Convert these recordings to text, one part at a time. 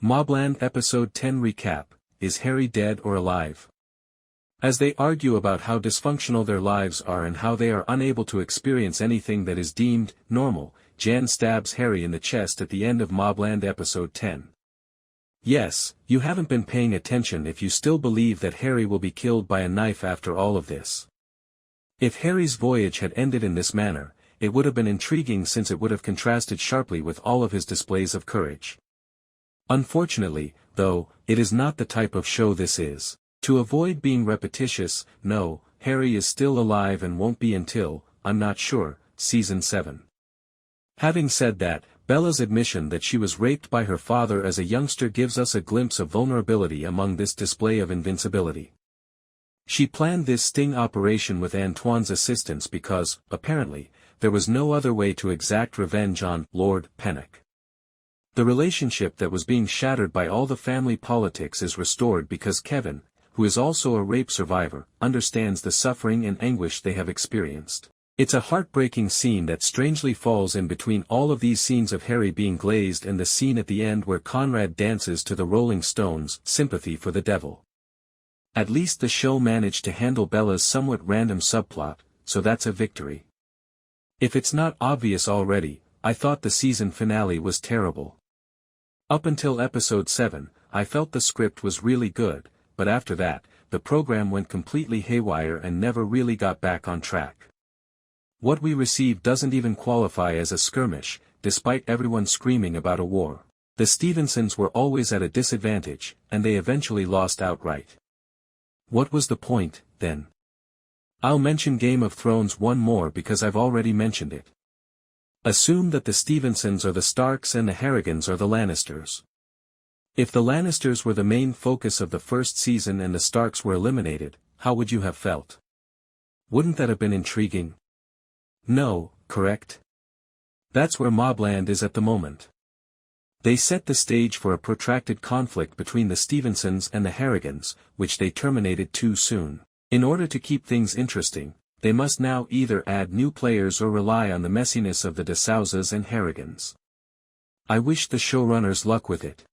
MobLand Episode 10 Recap, Is Harry dead or alive? As they argue about how dysfunctional their lives are and how they are unable to experience anything that is deemed normal, Jan stabs Harry in the chest at the end of MobLand Episode 10. Yes, you haven't been paying attention if you still believe that Harry will be killed by a knife after all of this. If Harry's voyage had ended in this manner, it would have been intriguing since it would have contrasted sharply with all of his displays of courage. Unfortunately, though, it is not the type of show this is. To avoid being repetitious, no, Harry is still alive and won't be until, I'm not sure, Season 7. Having said that, Bella's admission that she was raped by her father as a youngster gives us a glimpse of vulnerability among this display of invincibility. She planned this sting operation with Antoine's assistance because, apparently, there was no other way to exact revenge on Lord Pennock. The relationship that was being shattered by all the family politics is restored because Kevin, who is also a rape survivor, understands the suffering and anguish they have experienced. It's a heartbreaking scene that strangely falls in between all of these scenes of Harry being glazed and the scene at the end where Conrad dances to the Rolling Stones' Sympathy for the Devil. At least the show managed to handle Bella's somewhat random subplot, so that's a victory. If it's not obvious already, I thought the season finale was terrible. Up until episode 7, I felt the script was really good, but after that, the program went completely haywire and never really got back on track. What we received doesn't even qualify as a skirmish, despite everyone screaming about a war. The Stevensons were always at a disadvantage, and they eventually lost outright. What was the point, then? I'll mention Game of Thrones one more because I've already mentioned it. Assume that the Stevensons are the Starks and the Harrigans are the Lannisters. If the Lannisters were the main focus of the first season and the Starks were eliminated, how would you have felt? Wouldn't that have been intriguing? No, correct? That's where MobLand is at the moment. They set the stage for a protracted conflict between the Stevensons and the Harrigans, which they terminated too soon. In order to keep things interesting, they must now either add new players or rely on the messiness of the de Souzas and Harrigans. I wish the showrunners luck with it.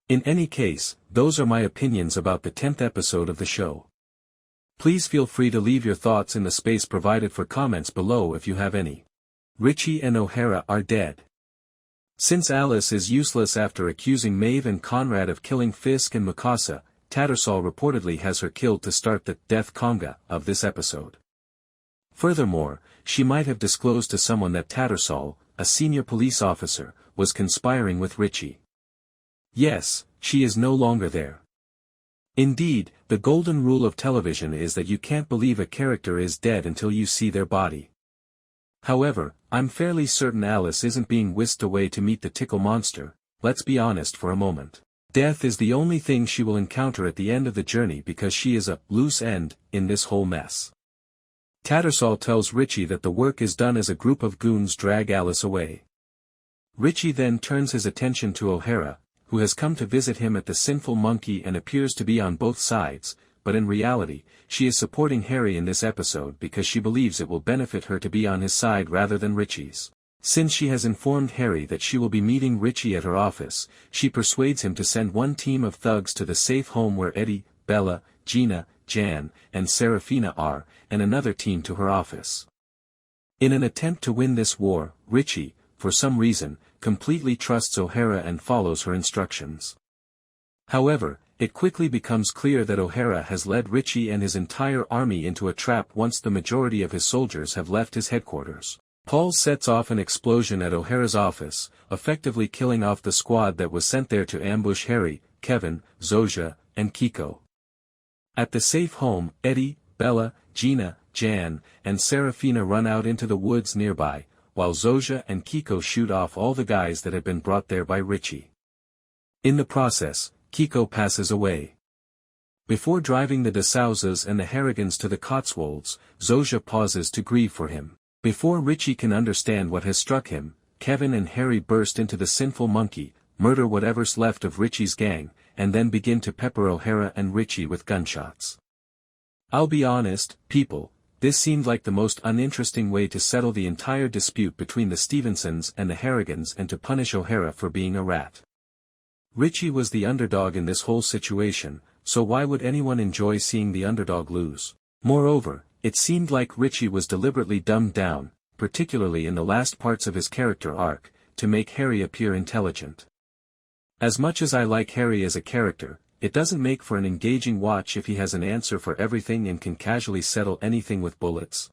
In any case, those are my opinions about the 10th episode of the show. Please feel free to leave your thoughts in the space provided for comments below if you have any. Richie and O'Hara are dead. Since Alice is useless after accusing Maeve and Conrad of killing Fisk and Mikasa, Tattersall reportedly has her killed to start the death conga of this episode. Furthermore, she might have disclosed to someone that Tattersall, a senior police officer, was conspiring with Richie. Yes, she is no longer there. Indeed, the golden rule of television is that you can't believe a character is dead until you see their body. However, I'm fairly certain Alice isn't being whisked away to meet the Tickle monster. Let's be honest for a moment. Death is the only thing she will encounter at the end of the journey because she is a loose end in this whole mess. Tattersall tells Richie that the work is done as a group of goons drag Alice away. Richie then turns his attention to O'Hara, who has come to visit him at the Sinful Monkey and appears to be on both sides, but in reality, she is supporting Harry in this episode because she believes it will benefit her to be on his side rather than Richie's. Since she has informed Harry that she will be meeting Richie at her office, she persuades him to send one team of thugs to the safe home where Eddie, Bella, Gina, Jan, and Serafina are, and another team to her office. In an attempt to win this war, Richie, for some reason, completely trusts O'Hara and follows her instructions. However, it quickly becomes clear that O'Hara has led Richie and his entire army into a trap once the majority of his soldiers have left his headquarters. Paul sets off an explosion at O'Hara's office, effectively killing off the squad that was sent there to ambush Harry, Kevin, Zosha, and Kiko. At the safe home, Eddie, Bella, Gina, Jan, and Serafina run out into the woods nearby, while Zosha and Kiko shoot off all the guys that had been brought there by Richie. In the process, Kiko passes away. Before driving the de Souzas and the Harrigans to the Cotswolds, Zosha pauses to grieve for him. Before Richie can understand what has struck him, Kevin and Harry burst into the Sinful Monkey, murder whatever's left of Richie's gang, and then begin to pepper O'Hara and Richie with gunshots. I'll be honest, people, this seemed like the most uninteresting way to settle the entire dispute between the Stevensons and the Harrigans and to punish O'Hara for being a rat. Richie was the underdog in this whole situation, so why would anyone enjoy seeing the underdog lose? Moreover, it seemed like Richie was deliberately dumbed down, particularly in the last parts of his character arc, to make Harry appear intelligent. As much as I like Harry as a character, it doesn't make for an engaging watch if he has an answer for everything and can casually settle anything with bullets.